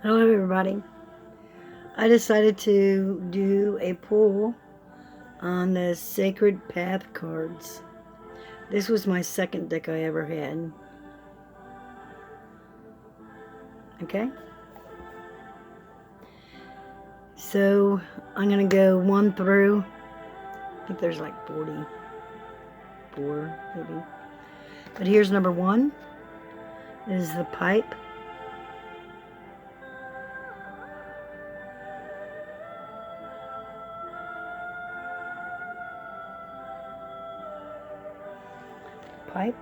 Hello everybody. I decided to do a pull on the Sacred Path cards. This was my second deck I ever had. Okay? So I'm going to go 1 through, I think there's like 44 maybe. But here's number 1 is the pipe. Pipe.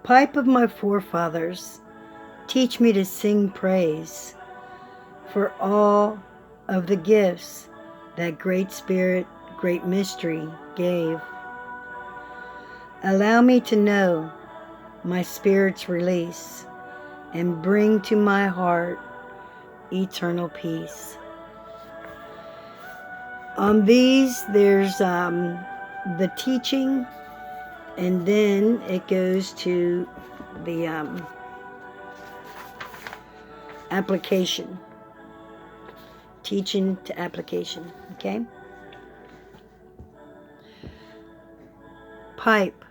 Pipe of my forefathers, teach me to sing praise for all of the gifts that Great Spirit, Great Mystery gave. Allow me to know my spirit's release and bring to my heart eternal peace. On these, there's the teaching, and then it goes to the application. Teaching to application, okay? Pipe,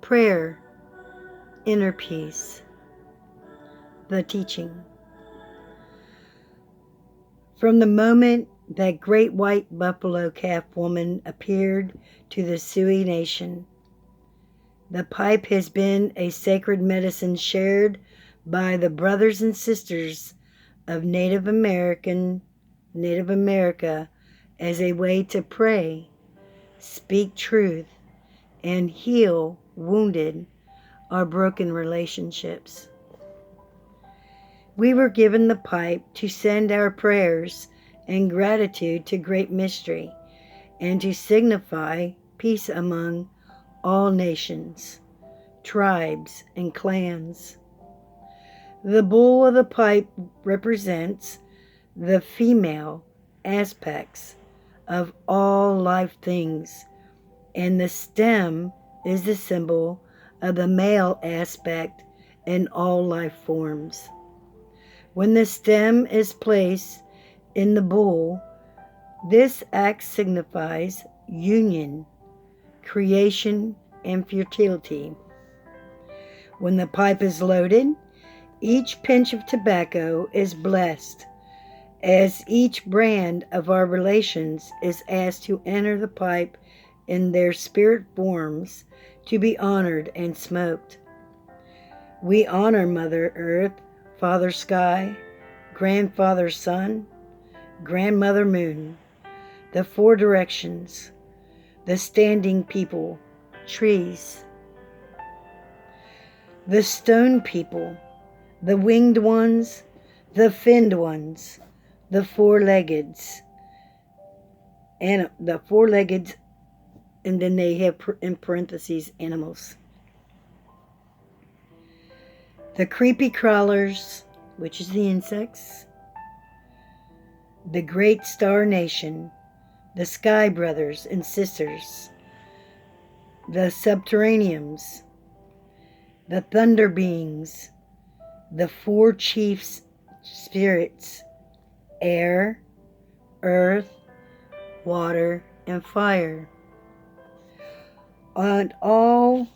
prayer, inner peace. The teaching. From the moment that great white buffalo calf woman appeared to the Sioux Nation, the pipe has been a sacred medicine shared by the brothers and sisters of Native America as a way to pray, speak truth, and heal wounded or broken relationships. We were given the pipe to send our prayers and gratitude to Great Mystery and to signify peace among all nations, tribes, and clans. The bowl of the pipe represents the female aspects of all life things, and the stem is the symbol of the male aspect in all life forms. When the stem is placed in the bowl, this act signifies union, creation, and fertility. When the pipe is loaded, each pinch of tobacco is blessed, as each brand of our relations is asked to enter the pipe in their spirit forms to be honored and smoked. We honor Mother Earth, Father Sky, Grandfather Sun, Grandmother Moon, the four directions, the standing people, trees, the stone people, the winged ones, the finned ones, the four-leggeds, and then they have in parentheses animals. The creepy crawlers, which is the insects, the great star nation, the sky brothers and sisters, the subterraneans, the thunder beings, the four chiefs spirits, air, earth, water, and fire, and all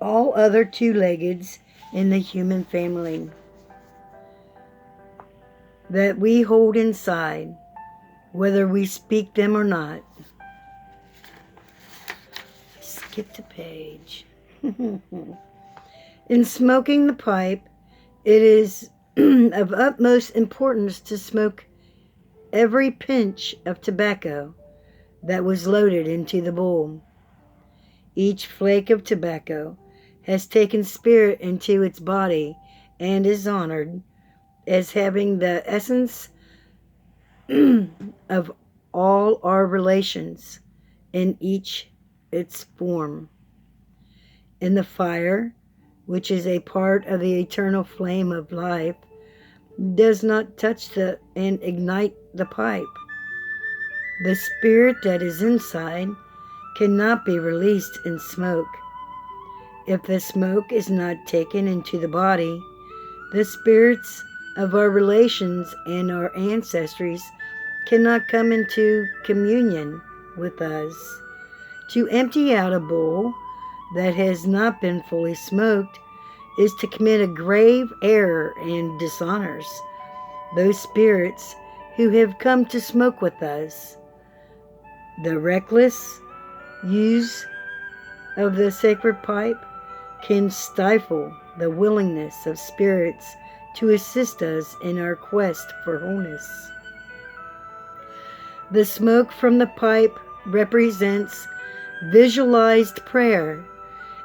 other two-leggeds in the human family that we hold inside, whether we speak them or not. Skip the page. In smoking the pipe, it is of utmost importance to smoke every pinch of tobacco that was loaded into the bowl. Each flake of tobacco has taken spirit into its body and is honored as having the essence of all our relations in each its form. In the fire, which is a part of the eternal flame of life, does not touch and ignite the pipe. The spirit that is inside cannot be released in smoke. If the smoke is not taken into the body, the spirits of our relations and our ancestries cannot come into communion with us. To empty out a bowl that has not been fully smoked is to commit a grave error and dishonors those spirits who have come to smoke with us. The reckless use of the sacred pipe can stifle the willingness of spirits to assist us in our quest for wholeness. The smoke from the pipe represents visualized prayer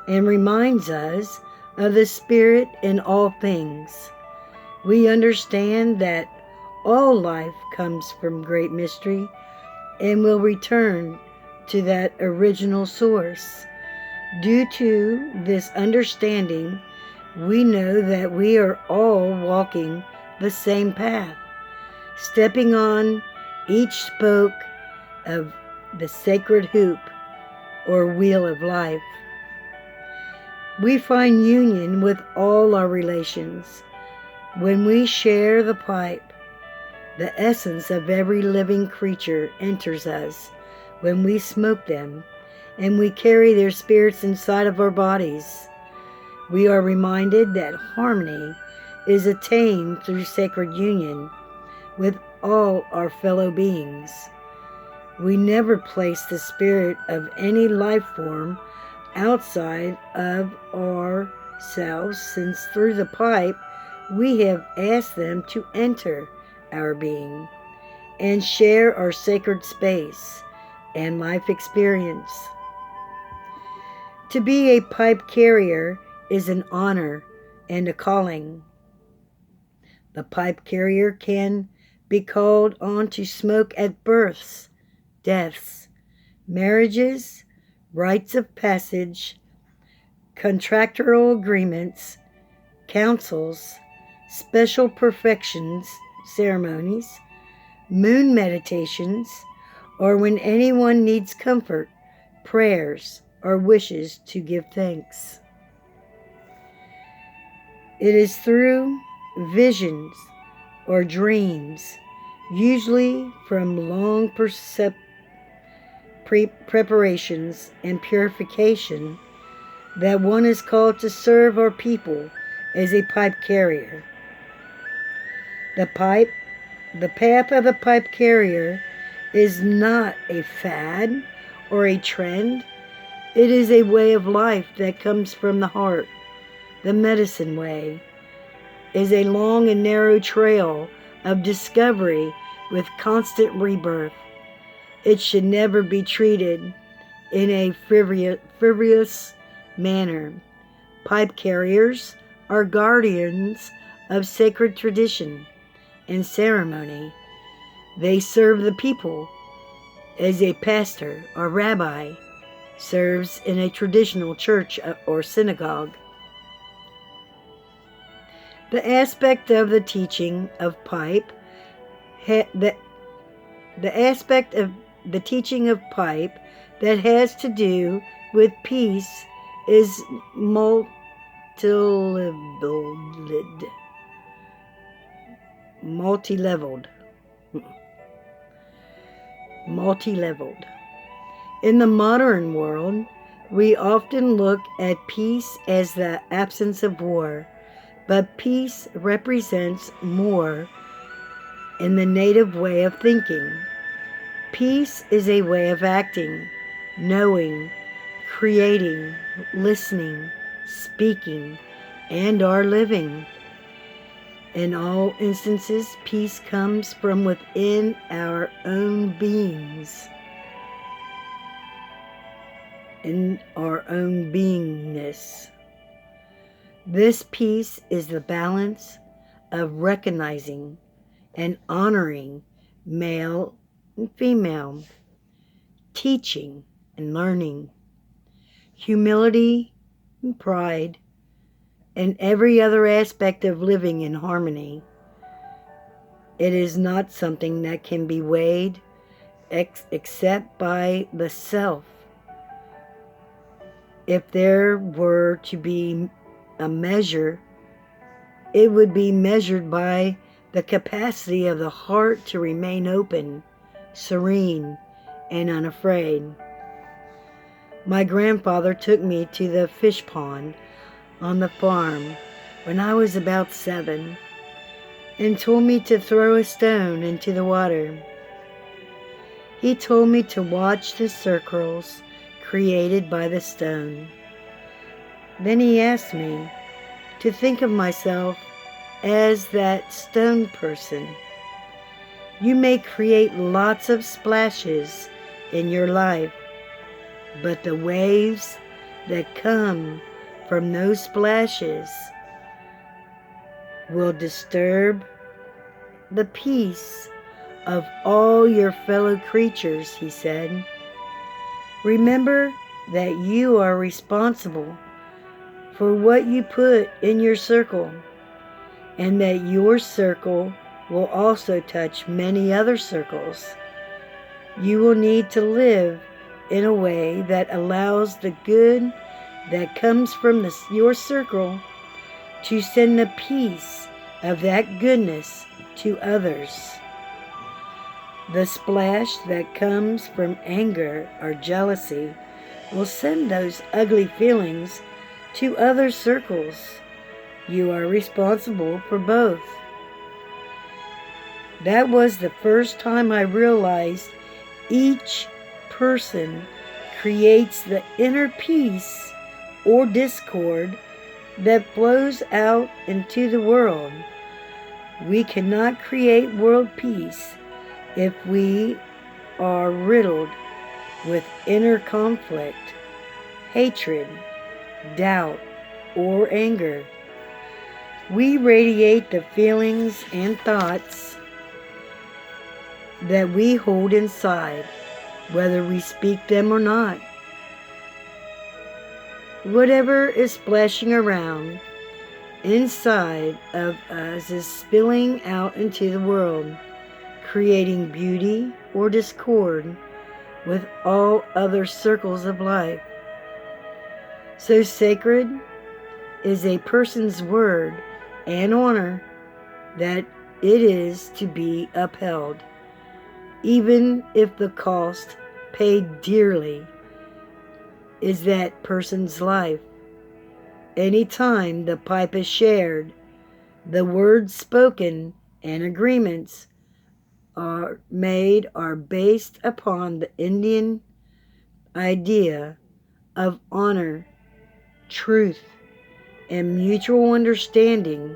and reminds us of the Spirit in all things. We understand that all life comes from great mystery and will return to that original source. Due to this understanding, we know that we are all walking the same path, stepping on each spoke of the sacred hoop or wheel of life. We find union with all our relations when we share the pipe. The essence of every living creature enters us when we smoke them, and we carry their spirits inside of our bodies. We are reminded that harmony is attained through sacred union with all our fellow beings. We never place the spirit of any life form outside of ourselves, since through the pipe we have asked them to enter our being and share our sacred space and life experience. To be a pipe carrier is an honor and a calling. The pipe carrier can be called on to smoke at births, deaths, marriages, rites of passage, contractual agreements, councils, special perfections, ceremonies, moon meditations, or when anyone needs comfort, prayers, or wishes to give thanks. It is through visions or dreams, usually from long preparations and purification, that one is called to serve our people as a pipe carrier. The path of the pipe carrier is not a fad or a trend. It is a way of life that comes from the heart. The medicine way is a long and narrow trail of discovery with constant rebirth. It should never be treated in a frivolous manner. Pipe carriers are guardians of sacred tradition and ceremony. They serve the people as a pastor or rabbi serves in a traditional church or synagogue. The aspect of the teaching of pipe, the aspect of the teaching of pipe that has to do with peace is multi-leveled. In the modern world, we often look at peace as the absence of war, but peace represents more in the native way of thinking. Peace is a way of acting, knowing, creating, listening, speaking, and are living. In all instances, peace comes from within our own beings, in our own beingness. This peace is the balance of recognizing and honoring male and female, teaching and learning, humility and pride, and every other aspect of living in harmony. It is not something that can be weighed except by the self. If there were to be a measure, it would be measured by the capacity of the heart to remain open, serene, and unafraid. My grandfather took me to the fish pond on the farm when I was about 7 and told me to throw a stone into the water. He told me to watch the circles created by the stone. Then he asked me to think of myself as that stone person. You may create lots of splashes in your life, but the waves that come from those splashes will disturb the peace of all your fellow creatures, he said. Remember that you are responsible for what you put in your circle, and that your circle will also touch many other circles. You will need to live in a way that allows the good that comes from your circle to send the peace of that goodness to others. The splash that comes from anger or jealousy will send those ugly feelings to other circles. You are responsible for both. That was the first time I realized each person creates the inner peace or discord that flows out into the world. We cannot create world peace if we are riddled with inner conflict, hatred, doubt, or anger. We radiate the feelings and thoughts that we hold inside, whether we speak them or not. Whatever is splashing around inside of us is spilling out into the world, creating beauty or discord with all other circles of life. So sacred is a person's word and honor that it is to be upheld, even if the cost paid dearly is that person's life. Anytime the pipe is shared, the words spoken and agreements are made are based upon the Indian idea of honor, truth, and mutual understanding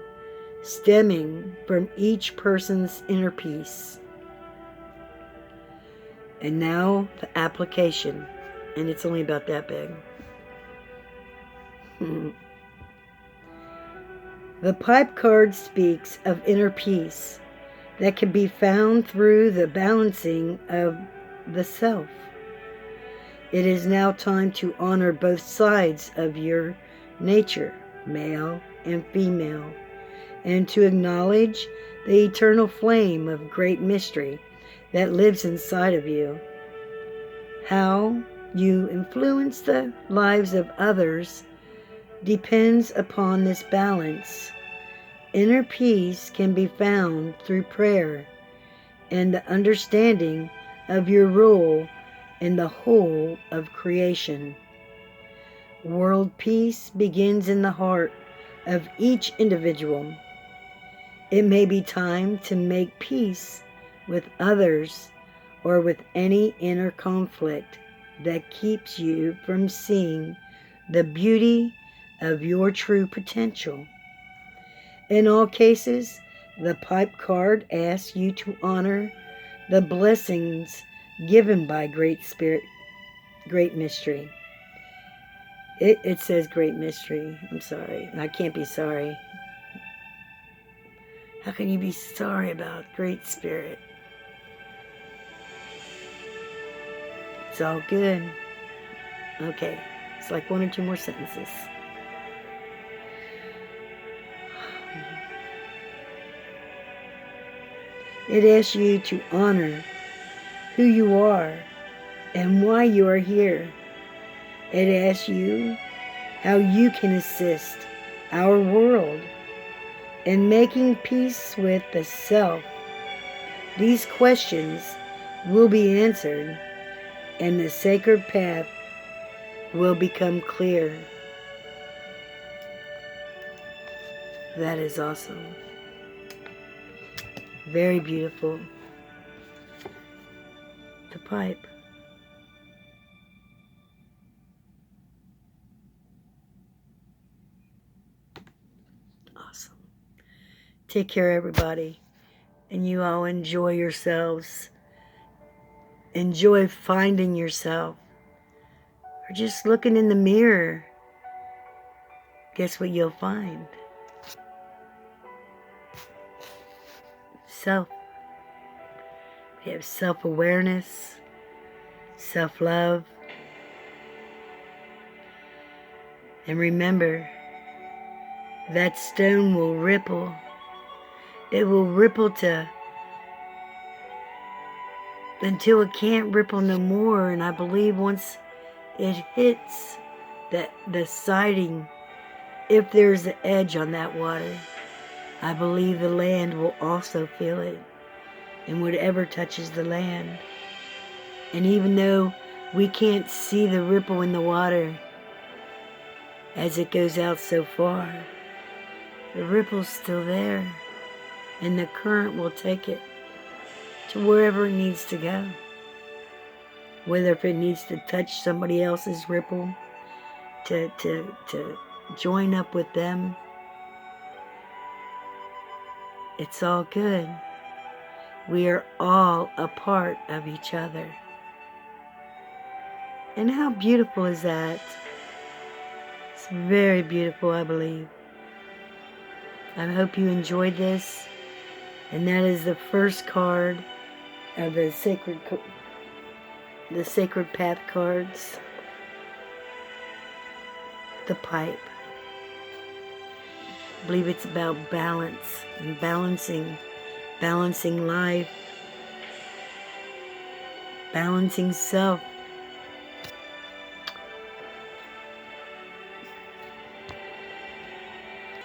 stemming from each person's inner peace. And now the application, and it's only about that big. The pipe card speaks of inner peace that can be found through the balancing of the self. It is now time to honor both sides of your nature, male and female, and to acknowledge the eternal flame of great mystery that lives inside of you. How you influence the lives of others depends upon this balance. Inner peace can be found through prayer and the understanding of your role in the whole of creation. World peace begins in the heart of each individual. It may be time to make peace with others or with any inner conflict that keeps you from seeing the beauty of your true potential. In all cases, the pipe card asks you to honor the blessings given by Great Spirit, Great Mystery. It says Great Mystery. I'm sorry. I can't be sorry. How can you be sorry about Great Spirit? It's all good. Okay. It's like 1 or 2 more sentences. It asks you to honor who you are and why you are here. It asks you how you can assist our world in making peace with the self. These questions will be answered and the sacred path will become clear. That is awesome. Very beautiful. The pipe. Awesome. Take care, everybody. And you all enjoy yourselves. Enjoy finding yourself. Or just looking in the mirror. Guess what you'll find? Self. We have self-awareness, self-love. And remember, that stone will ripple. It will ripple until it can't ripple no more. And I believe once it hits the siding, if there's an edge on that water, I believe the land will also feel it, and whatever touches the land. And even though we can't see the ripple in the water as it goes out so far, the ripple's still there, and the current will take it to wherever it needs to go. Whether if it needs to touch somebody else's ripple, to join up with them, it's all good. We are all a part of each other. And how beautiful is that? It's very beautiful, I believe. I hope you enjoyed this. And that is the first card of the Sacred Path cards. The pipe. I believe it's about balance and balancing life, balancing self,